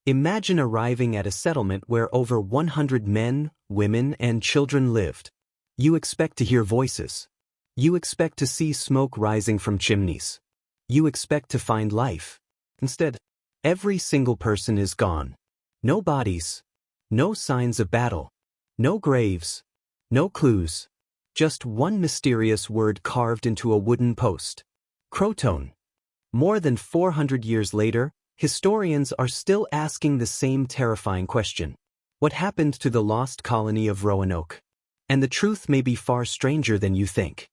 Imagine arriving at a settlement where over 100 men, women, and children lived. You expect to hear voices. You expect to see smoke rising from chimneys. You expect to find life. Instead, every single person is gone. No bodies. No signs of battle. No graves. No clues. Just one mysterious word carved into a wooden post. CROATOAN. More than 400 years later, historians are still asking the same terrifying question. What happened to the lost colony of Roanoke? And the truth may be far stranger than you think.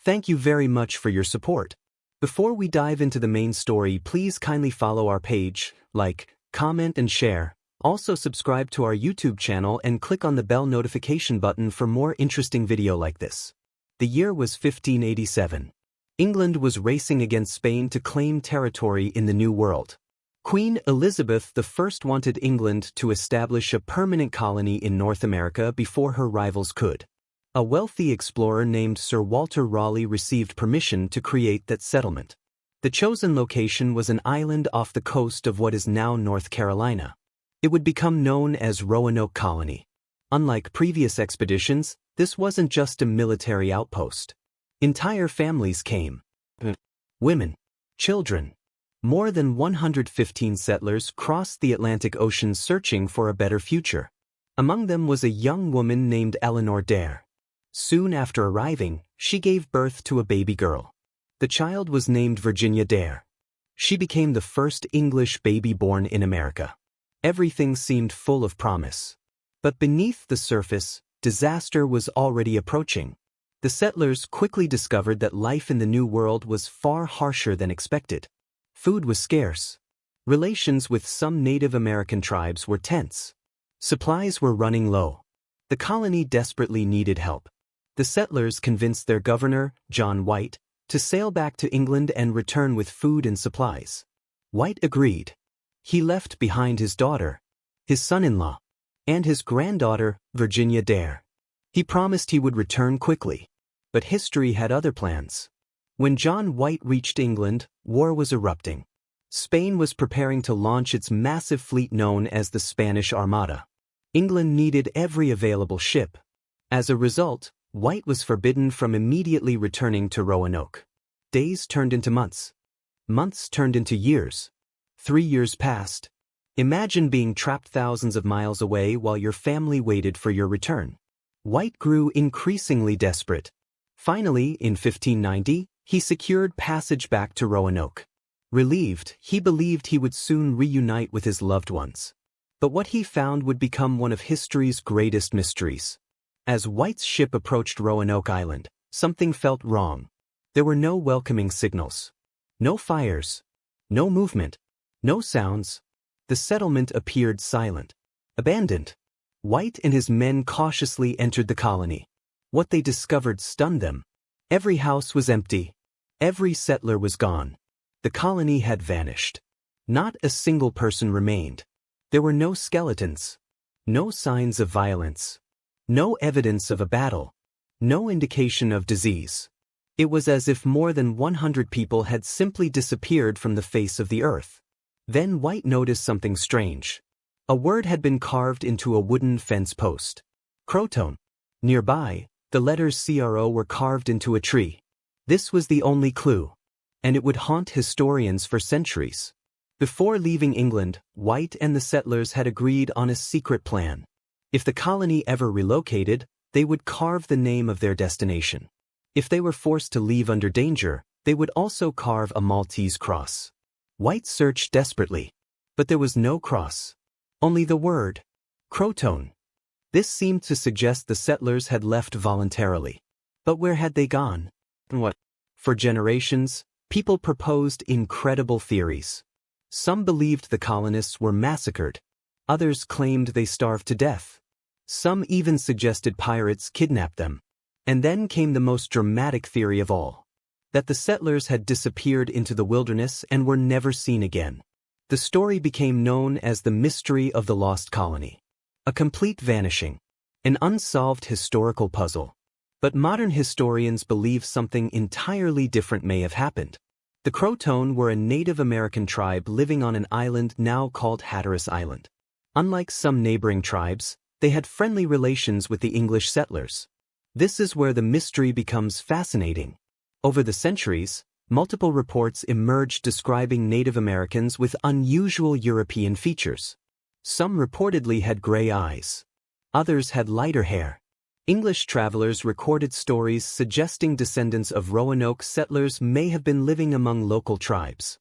Thank you very much for your support. Before we dive into the main story, please kindly follow our page, like, comment, and share. Also subscribe to our YouTube channel and click on the bell notification button for more interesting video like this. The year was 1587. England was racing against Spain to claim territory in the New World. Queen Elizabeth I wanted England to establish a permanent colony in North America before her rivals could. A wealthy explorer named Sir Walter Raleigh received permission to create that settlement. The chosen location was an island off the coast of what is now North Carolina. It would become known as Roanoke Colony. Unlike previous expeditions, this wasn't just a military outpost. Entire families came. Women, children. More than 115 settlers crossed the Atlantic Ocean searching for a better future. Among them was a young woman named Eleanor Dare. Soon after arriving, she gave birth to a baby girl. The child was named Virginia Dare. She became the first English baby born in America. Everything seemed full of promise. But beneath the surface, disaster was already approaching. The settlers quickly discovered that life in the New World was far harsher than expected. Food was scarce. Relations with some Native American tribes were tense. Supplies were running low. The colony desperately needed help. The settlers convinced their governor, John White, to sail back to England and return with food and supplies. White agreed. He left behind his daughter, his son-in-law, and his granddaughter, Virginia Dare. He promised he would return quickly. But history had other plans. When John White reached England, war was erupting. Spain was preparing to launch its massive fleet known as the Spanish Armada. England needed every available ship. As a result, White was forbidden from immediately returning to Roanoke. Days turned into months. Months turned into years. 3 years passed. Imagine being trapped thousands of miles away while your family waited for your return. White grew increasingly desperate. Finally, in 1590, he secured passage back to Roanoke. Relieved, he believed he would soon reunite with his loved ones. But what he found would become one of history's greatest mysteries. As White's ship approached Roanoke Island, something felt wrong. There were no welcoming signals. No fires. No movement. No sounds. The settlement appeared silent. Abandoned. White and his men cautiously entered the colony. What they discovered stunned them. Every house was empty. Every settler was gone. The colony had vanished. Not a single person remained. There were no skeletons. No signs of violence. No evidence of a battle. No indication of disease. It was as if more than 100 people had simply disappeared from the face of the earth. Then White noticed something strange. A word had been carved into a wooden fence post. CROATOAN. Nearby, the letters CRO were carved into a tree. This was the only clue. And it would haunt historians for centuries. Before leaving England, White and the settlers had agreed on a secret plan. If the colony ever relocated, they would carve the name of their destination. If they were forced to leave under danger, they would also carve a Maltese cross. White searched desperately. But there was no cross. Only the word, CROATOAN. This seemed to suggest the settlers had left voluntarily. But where had they gone? And what? For generations, people proposed incredible theories. Some believed the colonists were massacred. Others claimed they starved to death. Some even suggested pirates kidnapped them. And then came the most dramatic theory of all. That the settlers had disappeared into the wilderness and were never seen again. The story became known as the mystery of the Lost Colony. A complete vanishing. An unsolved historical puzzle. But modern historians believe something entirely different may have happened. The CROATOAN were a Native American tribe living on an island now called Hatteras Island. Unlike some neighboring tribes, they had friendly relations with the English settlers. This is where the mystery becomes fascinating. Over the centuries, multiple reports emerged describing Native Americans with unusual European features. Some reportedly had gray eyes. Others had lighter hair. English travelers recorded stories suggesting descendants of Roanoke settlers may have been living among local tribes.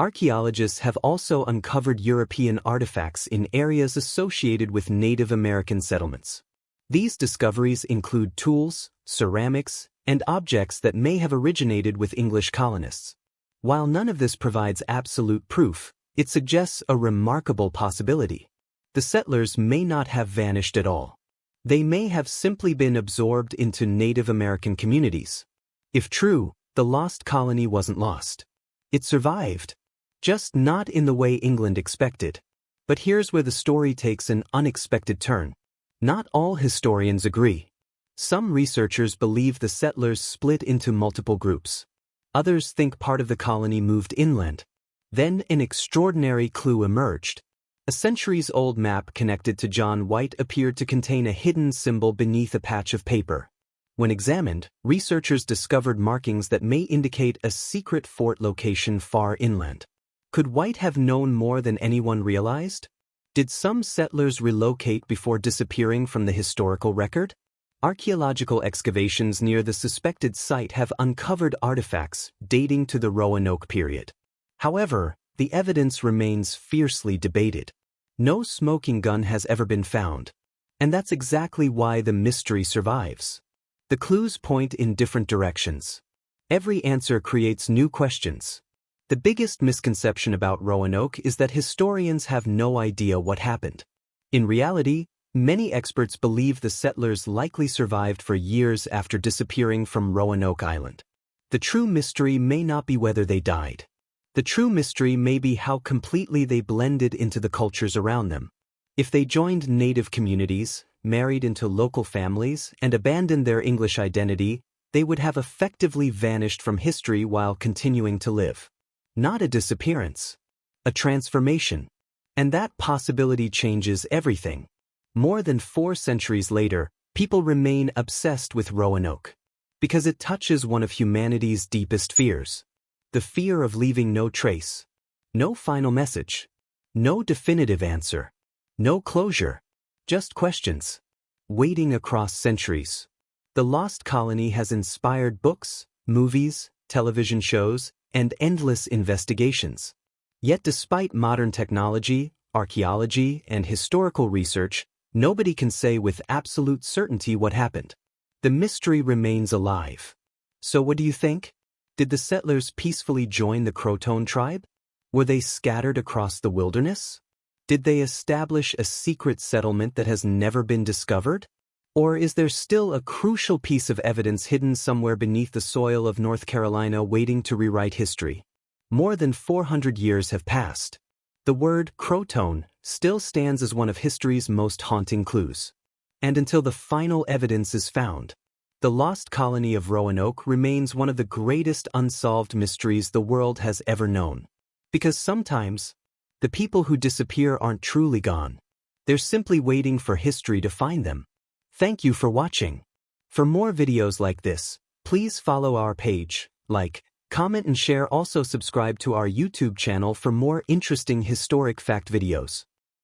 Archaeologists have also uncovered European artifacts in areas associated with Native American settlements. These discoveries include tools, ceramics, and objects that may have originated with English colonists. While none of this provides absolute proof, it suggests a remarkable possibility. The settlers may not have vanished at all. They may have simply been absorbed into Native American communities. If true, the Lost Colony wasn't lost. It survived. Just not in the way England expected. But here's where the story takes an unexpected turn. Not all historians agree. Some researchers believe the settlers split into multiple groups. Others think part of the colony moved inland. Then an extraordinary clue emerged. A centuries-old map connected to John White appeared to contain a hidden symbol beneath a patch of paper. When examined, researchers discovered markings that may indicate a secret fort location far inland. Could White have known more than anyone realized? Did some settlers relocate before disappearing from the historical record? Archaeological excavations near the suspected site have uncovered artifacts dating to the Roanoke period. However, the evidence remains fiercely debated. No smoking gun has ever been found. And that's exactly why the mystery survives. The clues point in different directions. Every answer creates new questions. The biggest misconception about Roanoke is that historians have no idea what happened. In reality, many experts believe the settlers likely survived for years after disappearing from Roanoke Island. The true mystery may not be whether they died. The true mystery may be how completely they blended into the cultures around them. If they joined native communities, married into local families, and abandoned their English identity, they would have effectively vanished from history while continuing to live. Not a disappearance. A transformation. And that possibility changes everything. More than 4 centuries later, people remain obsessed with Roanoke. Because it touches one of humanity's deepest fears. The fear of leaving no trace. No final message. No definitive answer. No closure. Just questions. Waiting across centuries. The Lost Colony has inspired books, movies, television shows, and endless investigations. Yet despite modern technology, archaeology, and historical research, nobody can say with absolute certainty what happened. The mystery remains alive. So what do you think? Did the settlers peacefully join the CROATOAN tribe? Were they scattered across the wilderness? Did they establish a secret settlement that has never been discovered? Or is there still a crucial piece of evidence hidden somewhere beneath the soil of North Carolina waiting to rewrite history? More than 400 years have passed. The word CROATOAN still stands as one of history's most haunting clues. And until the final evidence is found, the Lost Colony of Roanoke remains one of the greatest unsolved mysteries the world has ever known. Because sometimes, the people who disappear aren't truly gone. They're simply waiting for history to find them. Thank you for watching. For more videos like this, please follow our page, like, comment and share. Also subscribe to our YouTube channel for more interesting historic fact videos.